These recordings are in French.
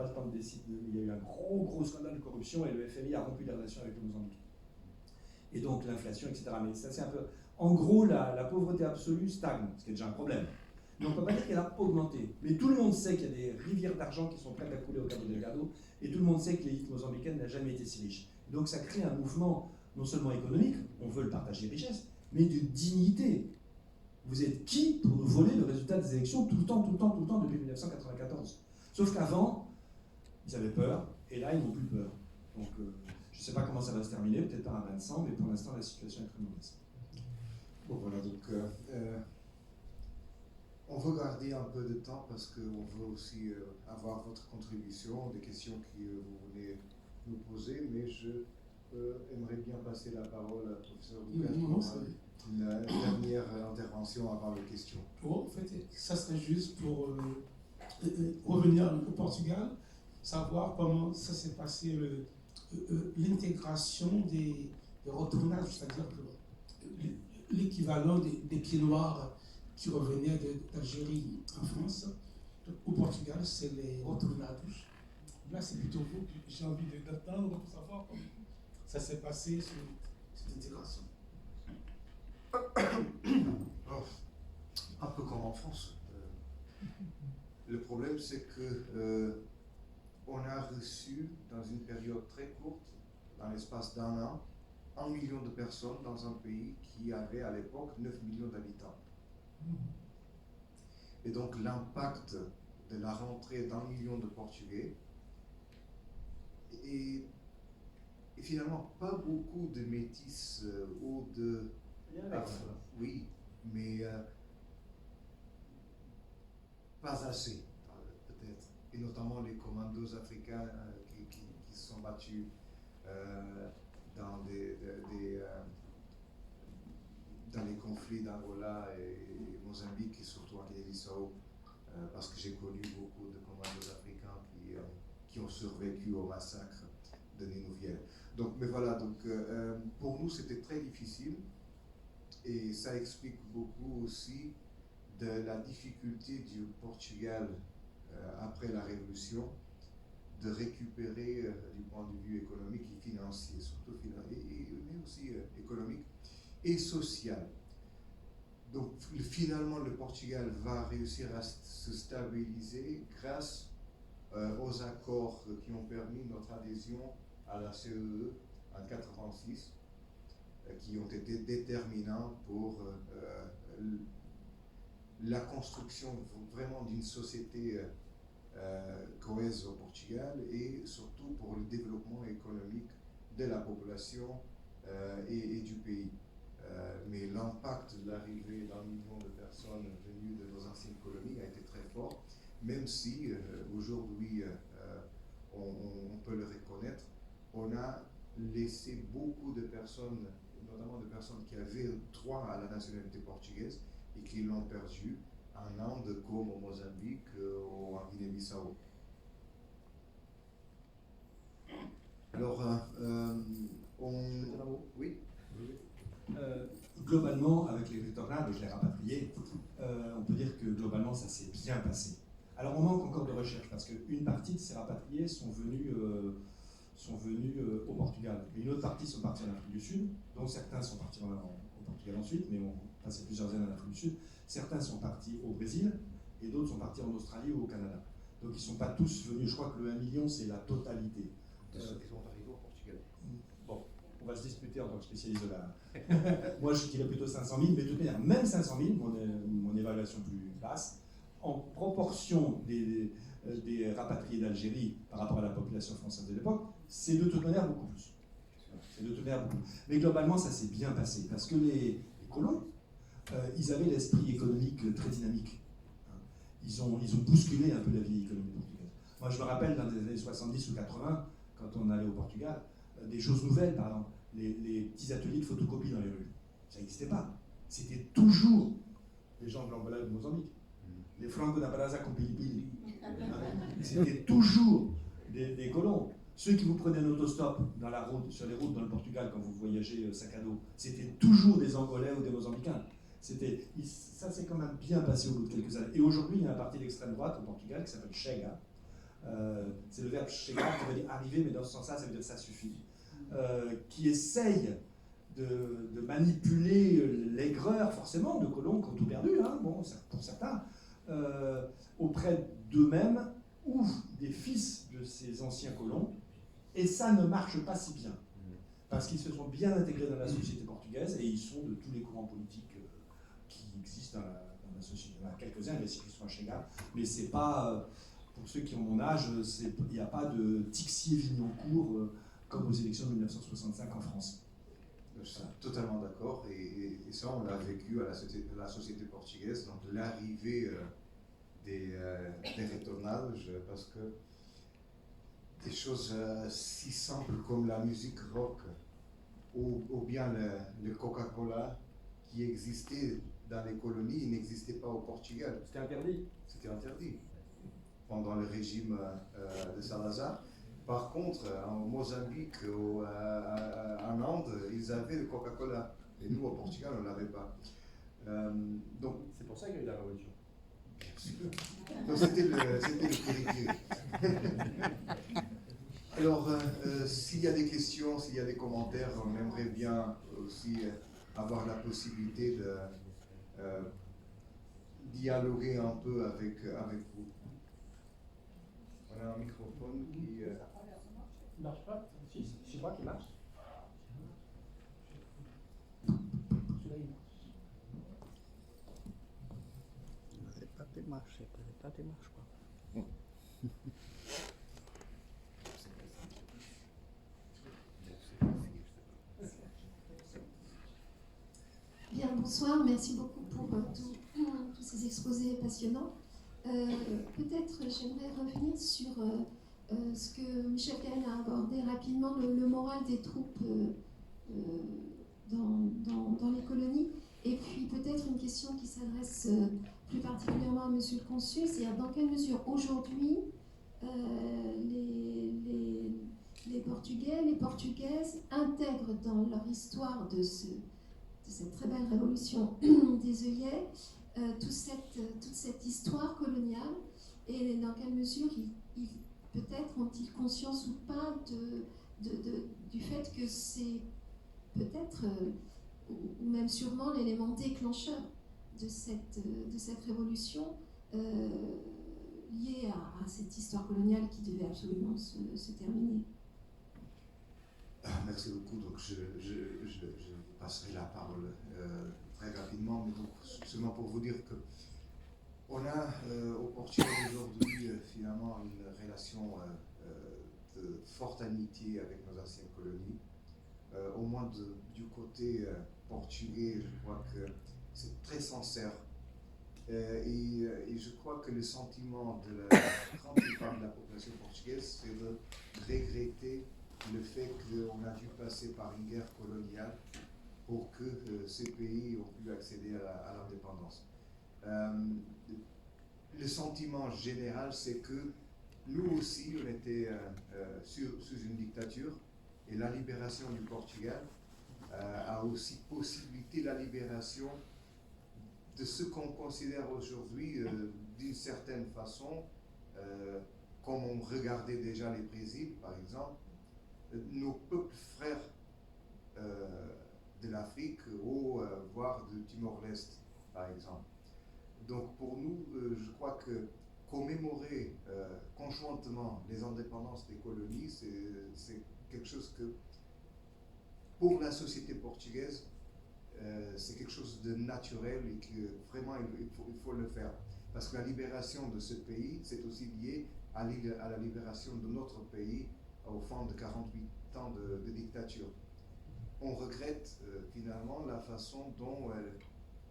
pas le temps de décider. Il y a eu un gros scandale de corruption et le FMI a rompu les relations avec le Mozambique. Et donc l'inflation, etc. Mais ça, c'est un peu. En gros, la pauvreté absolue stagne, ce qui est déjà un problème. Mais on ne peut pas dire qu'elle a augmenté. Mais tout le monde sait qu'il y a des rivières d'argent qui sont prêtes à couler au Cabo Delgado, et tout le monde sait que l'élite mozambicaine n'a jamais été si riche. Donc ça crée un mouvement non seulement économique, on veut le partage des richesses, mais de dignité. Vous êtes qui pour nous voler le résultat des élections tout le temps, depuis 1994? Sauf qu'avant, ils avaient peur, et là, ils n'ont plus peur. Donc, je ne sais pas comment ça va se terminer, peut-être par un bain de sang, mais pour l'instant, la situation est très mauvaise. Bon, voilà, donc on veut garder un peu de temps parce qu'on veut aussi avoir votre contribution, des questions que vous voulez nous poser, mais je aimerais bien passer la parole à professeur Lucas pour une dernière intervention avant les questions. Bon, en fait, ça serait juste pour revenir au Portugal, savoir comment ça s'est passé l'intégration des retournages, c'est-à-dire l'équivalent des pieds noirs qui revenaient d'Algérie en France. Au Portugal, c'est les retournages. Là, c'est plutôt vous que j'ai envie d'attendre pour savoir comment ça s'est passé, cette intégration. Un peu comme en France. Le problème, c'est que on a reçu, dans une période très courte, dans l'espace d'un an, 1 million de personnes dans un pays qui avait à l'époque 9 millions d'habitants. Et donc l'impact de la rentrée d'1 million de Portugais et finalement pas beaucoup de métis ou de... oui, mais pas assez, peut-être. Et notamment les commandos africains qui se sont battus dans dans les conflits d'Angola et Mozambique et surtout en Guinée-Bissau, parce que j'ai connu beaucoup de commandos africains qui ont survécu au massacre de Nénouviel. Donc, mais voilà, donc pour nous c'était très difficile et ça explique beaucoup aussi de la difficulté du Portugal après la Révolution de récupérer du point de vue économique et financier, surtout mais aussi économique et social. Donc finalement le Portugal va réussir à se stabiliser grâce aux accords qui ont permis notre adhésion à la CEE en 1986, qui ont été déterminants pour la construction vraiment d'une société cohèse au Portugal et surtout pour le développement économique de la population et du pays. Mais l'impact de l'arrivée d'1 million de personnes venues de nos anciennes colonies a été très fort, même si aujourd'hui on peut le reconnaître, on a laissé beaucoup de personnes, notamment de personnes qui avaient droit à la nationalité portugaise et qui l'ont perdu en Inde comme au Mozambique ou en Guinée-Bissau. Alors, oui. Globalement, avec les tornades, et je les rapatriés, on peut dire que globalement ça s'est bien passé. Alors on manque encore de recherche parce qu'une partie de ces rapatriés sont venus au Portugal. Et une autre partie sont partis en Afrique du Sud, donc certains sont partis au Portugal ensuite, mais ont passé plusieurs années en Afrique du Sud. Certains sont partis au Brésil et d'autres sont partis en Australie ou au Canada. Donc ils ne sont pas tous venus, je crois que le 1 million c'est la totalité. Ils sont arrivés au Portugal. Bon, on va se disputer en tant que spécialiste de la... Moi je dirais plutôt 500 000, mais de toute manière, même 500 000, mon évaluation plus basse, en proportion des rapatriés d'Algérie par rapport à la population française de l'époque, c'est de toute manière beaucoup plus. C'est de toute manière beaucoup plus. Mais globalement, ça s'est bien passé, parce que les colons, ils avaient l'esprit économique très dynamique. Ils ont bousculé un peu la vie économique portugaise. Moi, je me rappelle dans les années 70 ou 80, quand on allait au Portugal, des choses nouvelles, par exemple, les petits ateliers de photocopie dans les rues. Ça n'existait pas. C'était toujours les gens de l'Angola et de Mozambique. Les Franco da Brasa con Pilipili. C'était toujours des colons. Ceux qui vous prenaient un autostop sur les routes dans le Portugal quand vous voyagez sac à dos, c'était toujours des Angolais ou des Mozambicains. Ça s'est quand même bien passé au bout de quelques années. Et aujourd'hui, il y a un parti d'extrême droite au Portugal qui s'appelle Chega, c'est le verbe chegar qui veut dire arriver, mais dans ce sens-là, ça veut dire ça suffit. Qui essaye de manipuler l'aigreur, forcément, de colons qui ont tout perdu, hein, bon, pour certains, auprès d'eux-mêmes ou des fils de ces anciens colons, et ça ne marche pas si bien, parce qu'ils se sont bien intégrés dans la société portugaise et ils sont de tous les courants politiques qui existent dans la société. Il y en a quelques-uns, les qui sont à Chegar, mais c'est pas, pour ceux qui ont mon âge, il n'y a pas de Tixier-Vignoncourt comme aux élections de 1965 en France. Je suis totalement d'accord, et ça on l'a vécu à la société portugaise, donc l'arrivée des retornados, parce que des choses si simples comme la musique rock ou bien le Coca-Cola qui existait dans les colonies, il n'existait pas au Portugal. C'était interdit. C'était interdit pendant le régime de Salazar. Par contre, en Mozambique ou en Inde, ils avaient le Coca-Cola. Et nous, au Portugal, on ne l'avait pas. Donc, c'est pour ça qu'il y a eu la révolution. Bien sûr. Donc, c'était le périphérie. Alors, s'il y a des questions, s'il y a des commentaires, on aimerait bien aussi avoir la possibilité de dialoguer un peu avec vous. On a un microphone qui... Il marche pas? Si, c'est moi qui marche. Celui-là, il marche. C'est pas des marches, c'est pas des marches, quoi. Bien, bonsoir, merci beaucoup pour tous ces exposés passionnants. Peut-être j'aimerais revenir sur ce que Michel Kahn a abordé rapidement, le moral des troupes dans les colonies, et puis peut-être une question qui s'adresse plus particulièrement à Monsieur le Consul, c'est dans quelle mesure aujourd'hui les Portugais, les Portugaises intègrent dans leur histoire de cette très belle révolution des œillets, toute cette histoire coloniale, et dans quelle mesure peut-être ont-ils conscience ou pas du fait que c'est peut-être, ou même sûrement, l'élément déclencheur de cette révolution liée à cette histoire coloniale qui devait absolument se terminer. Merci beaucoup. Donc je passerai la parole très rapidement, mais donc seulement pour vous dire que on a au Portugal aujourd'hui finalement une relation de forte amitié avec nos anciennes colonies. Au moins du côté portugais, je crois que c'est très sincère. Et je crois que le sentiment de la grande plupart de la population portugaise, c'est de regretter le fait qu'on a dû passer par une guerre coloniale pour que ces pays ont pu accéder à l'indépendance. Le sentiment général, c'est que nous aussi, on était sous une dictature, et la libération du Portugal a aussi possibilité la libération de ce qu'on considère aujourd'hui, d'une certaine façon, comme on regardait déjà les Brésil, par exemple, nos peuples frères de l'Afrique, ou voire de Timor-Leste, par exemple. Donc pour nous, je crois que commémorer conjointement les indépendances des colonies, c'est quelque chose que, pour la société portugaise, c'est quelque chose de naturel et que vraiment il faut le faire. Parce que la libération de ce pays, c'est aussi lié à la libération de notre pays au fond de 48 ans de dictature. On regrette finalement la façon dont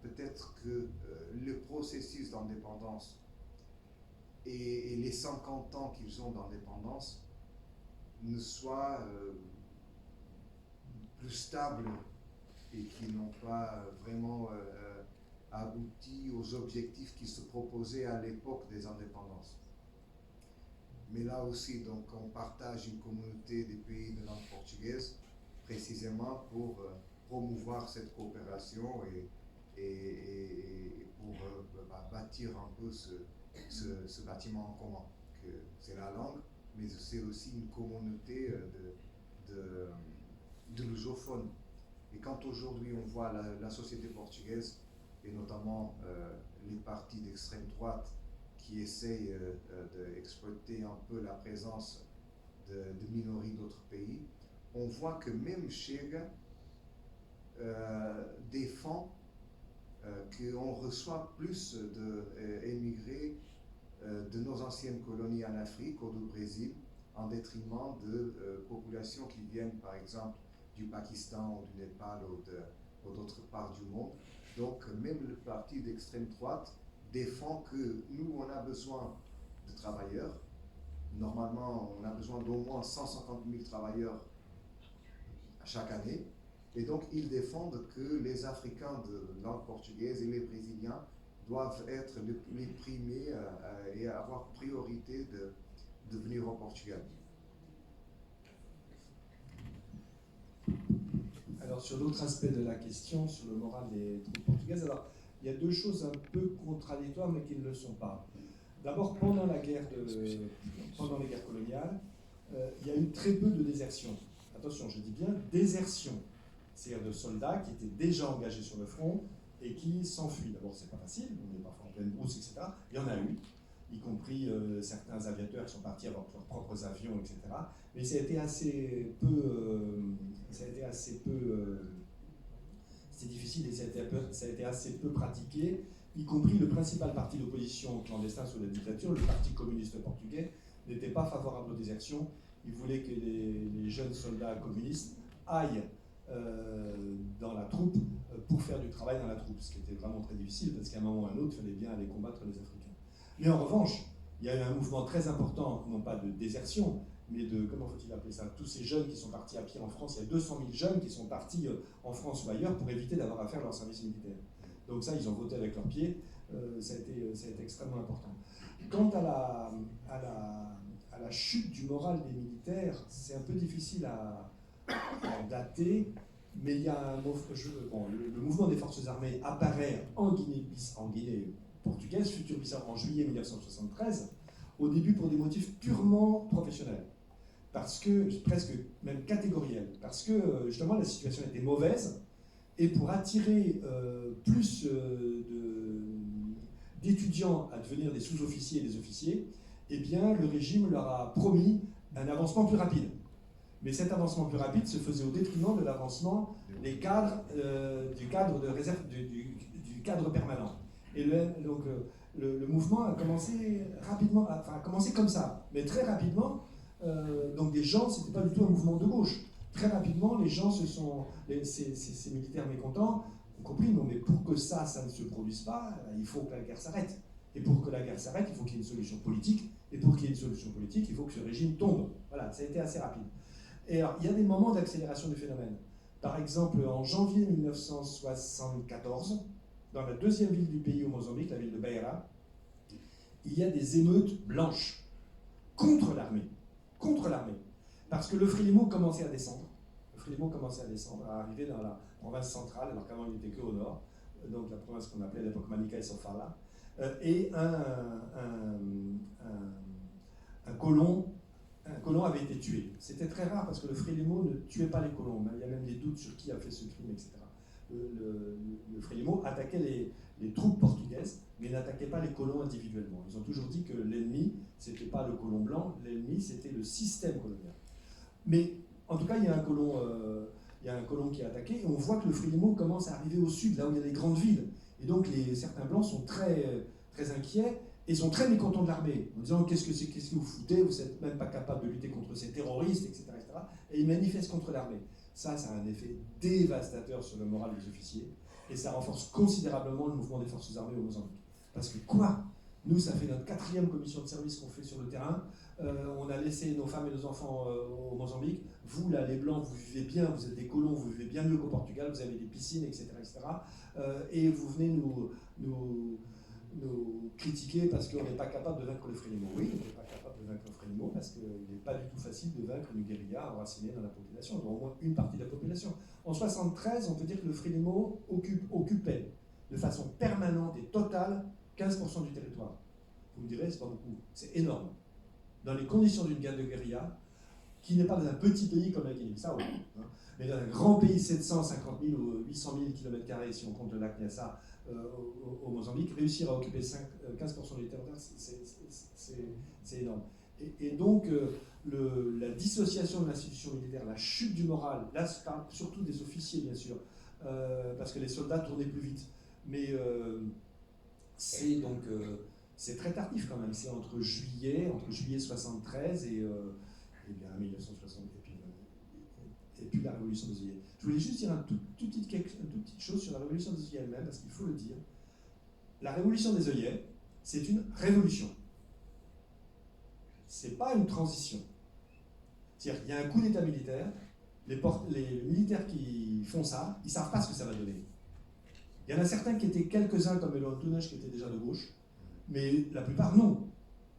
peut-être que le processus d'indépendance et les 50 ans qu'ils ont d'indépendance ne soient plus stables et qui n'ont pas vraiment abouti aux objectifs qui se proposaient à l'époque des indépendances. Mais là aussi, donc, on partage une communauté des pays de langue portugaise, précisément pour promouvoir cette coopération et pour bâtir un peu ce bâtiment en commun, que c'est la langue. mais c'est aussi une communauté de lusophones. Et quand aujourd'hui on voit la société portugaise, et notamment les partis d'extrême droite qui essayent d'exploiter un peu la présence de minorités d'autres pays, on voit que même Chega défend qu'on reçoit plus d'émigrés de nos anciennes colonies en Afrique ou du Brésil, en détriment de populations qui viennent par exemple du Pakistan ou du Népal ou d'autres parts du monde. Donc même le parti d'extrême droite défend que nous, on a besoin de travailleurs. Normalement, on a besoin d'au moins 150 000 travailleurs chaque année. Et donc, ils défendent que les Africains de langue portugaise et les Brésiliens doivent être les primés et avoir priorité de venir au Portugal. Alors, sur l'autre aspect de la question, sur le moral des troupes portugaises, alors, il y a deux choses un peu contradictoires, mais qui ne le sont pas. D'abord, pendant les guerres coloniales, il y a eu très peu de désertion. Attention, je dis bien désertion. C'est-à-dire de soldats qui étaient déjà engagés sur le front et qui s'enfuient. D'abord, c'est pas facile, on est parfois en pleine brousse, etc. Il y en a eu, y compris certains aviateurs qui sont partis avec leurs propres avions, etc. Mais ça a été assez peu... c'est difficile et ça a été assez peu pratiqué, y compris le principal parti d'opposition clandestin sous la dictature, le Parti communiste portugais, n'était pas favorable aux désertions. Il voulait que les jeunes soldats communistes aillent dans la troupe pour faire du travail dans la troupe, ce qui était vraiment très difficile parce qu'à un moment ou à un autre, il fallait bien aller combattre les Africains. Mais en revanche, il y a eu un mouvement très important, non pas de désertion, mais de, comment faut-il appeler ça, tous ces jeunes qui sont partis à pied en France. Il y a 200 000 jeunes qui sont partis en France ou ailleurs pour éviter d'avoir à faire leur service militaire. Donc ça, ils ont voté avec leurs pieds, ça a été extrêmement important. Quant à la chute du moral des militaires, c'est un peu difficile à dater, mais il y a le mouvement des forces armées apparaît en Guinée portugaise, Futur-Bissau, en juillet 1973, au début pour des motifs purement professionnels, parce que, presque même catégoriels, parce que justement la situation était mauvaise, et pour attirer plus d'étudiants à devenir des sous-officiers et des officiers, eh bien le régime leur a promis un avancement plus rapide. Mais cet avancement plus rapide se faisait au détriment de l'avancement des cadres, du cadre de réserve, du cadre permanent. Et le mouvement a commencé rapidement, enfin a commencé comme ça, mais très rapidement. Donc des gens, c'était pas du tout un mouvement de gauche. Très rapidement, les gens ces militaires mécontents ont compris, non mais pour que ça ne se produise pas, il faut que la guerre s'arrête. Et pour que la guerre s'arrête, il faut qu'il y ait une solution politique. Et pour qu'il y ait une solution politique, il faut que ce régime tombe. Voilà, ça a été assez rapide. Et alors, il y a des moments d'accélération du phénomène. Par exemple, en janvier 1974, dans la deuxième ville du pays au Mozambique, la ville de Beira, il y a des émeutes blanches contre l'armée. Contre l'armée. Parce que le Frélimo commençait à descendre. Le Frélimo commençait à descendre, à arriver dans la province centrale, alors qu'avant il n'était qu'au nord, donc la province qu'on appelait à l'époque Manica et Sofala. Et un colon avait été tué. C'était très rare parce que le Frélimo ne tuait pas les colons. Il y a même des doutes sur qui a fait ce crime, etc. Le Frélimo attaquait les troupes portugaises, mais n'attaquait pas les colons individuellement. Ils ont toujours dit que l'ennemi, c'était pas le colon blanc, l'ennemi, c'était le système colonial. Mais en tout cas, il y a un colon qui est attaqué, et on voit que le Frélimo commence à arriver au sud, là où il y a les grandes villes. Et donc certains blancs sont très, très inquiets et sont très mécontents de l'armée, en disant qu'est-ce que vous foutez, vous n'êtes même pas capable de lutter contre ces terroristes, etc. Et ils manifestent contre l'armée. Ça a un effet dévastateur sur le moral des officiers, et ça renforce considérablement le mouvement des forces armées au Mozambique. Parce que quoi ? Nous, ça fait notre 4e commission de service qu'on fait sur le terrain. On a laissé nos femmes et nos enfants au Mozambique. Vous, là, les Blancs, vous vivez bien, vous êtes des colons, vous vivez bien mieux qu'au Portugal, vous avez des piscines, etc. Et vous venez nous critiquer parce qu'on n'est pas capable de vaincre le Frélimo. Oui, on n'est pas capable de vaincre le Frélimo parce qu'il n'est pas du tout facile de vaincre une guérilla enracinée dans la population, au moins une partie de la population. En 1973, on peut dire que le Frélimo occupait de façon permanente et totale 15% du territoire. Vous me direz, c'est pas beaucoup, c'est énorme. dans les conditions d'une guerre de guérilla, qui n'est pas dans un petit pays comme la Guinée-Bissau, hein, mais dans un grand pays, 750 000 ou 800 000 km², si on compte le lac Nyassa, au Mozambique, réussir à occuper 15% des territoires, c'est énorme. Et donc, la dissociation de l'institution militaire, la chute du moral, là, je parle surtout des officiers, bien sûr, parce que les soldats tournaient plus vite. Mais c'est très tardif quand même. C'est entre juillet 73 et bien 1960, et puis la révolution des œillets. Je voulais juste dire une toute petite chose sur la révolution des œillets elle-même, parce qu'il faut le dire. La révolution des œillets, c'est une révolution. C'est pas une transition. C'est-à-dire qu'il y a un coup d'état militaire, les militaires qui font ça, ils ne savent pas ce que ça va donner. Il y en a certains qui étaient quelques-uns, comme Elon Tunes, qui étaient déjà de gauche, mais la plupart non.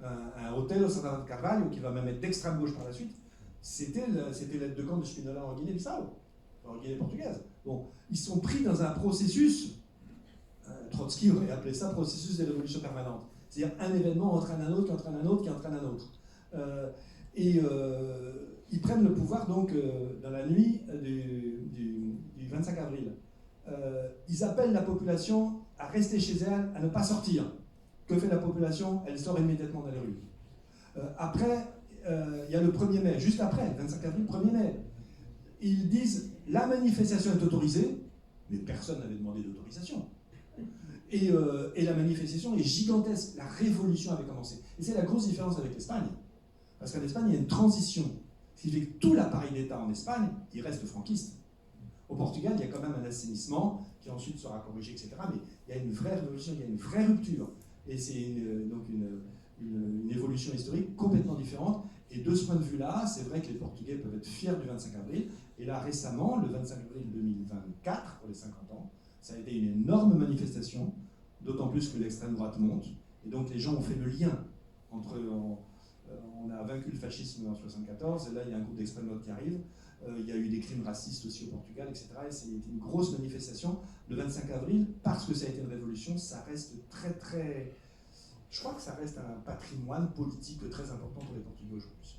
Un Otelo Santana de Carvalho, qui va même être d'extrême gauche par la suite, c'était l'aide de camp de Spinola en Guinée-Bissau, en Guinée portugaise. Bon, ils sont pris dans un processus, Trotsky aurait appelé ça processus de révolution permanente. C'est-à-dire un événement entraîne un autre, qui entraîne un autre, qui entraîne un autre. Ils prennent le pouvoir donc dans la nuit du 25 avril. Ils appellent la population à rester chez elle, à ne pas sortir. Que fait la population? Elle sort immédiatement dans les rues. Après, il y a le 1er mai, juste après, 25 avril, 1er mai. Ils disent la manifestation est autorisée, mais personne n'avait demandé d'autorisation. Et la manifestation est gigantesque. La révolution avait commencé. Et c'est la grosse différence avec l'Espagne. Parce qu'en Espagne, il y a une transition. Ce qui fait que tout l'appareil d'État en Espagne, il reste franquiste. Au Portugal, il y a quand même un assainissement qui ensuite sera corrigé, etc. Mais il y a une vraie révolution, il y a une vraie rupture. Et c'est donc une évolution historique complètement différente. Et de ce point de vue-là, c'est vrai que les Portugais peuvent être fiers du 25 avril. Et là, récemment, le 25 avril 2024, pour les 50 ans, ça a été une énorme manifestation, d'autant plus que l'extrême droite monte. Et donc les gens ont fait le lien entre... on a vaincu le fascisme en 1974, et là il y a un groupe d'extrême droite qui arrive. Il y a eu des crimes racistes aussi au Portugal, etc. Et c'est une grosse manifestation. Le 25 avril, parce que ça a été une révolution, ça reste très très... Je crois que ça reste un patrimoine politique très important pour les Portugais aujourd'hui.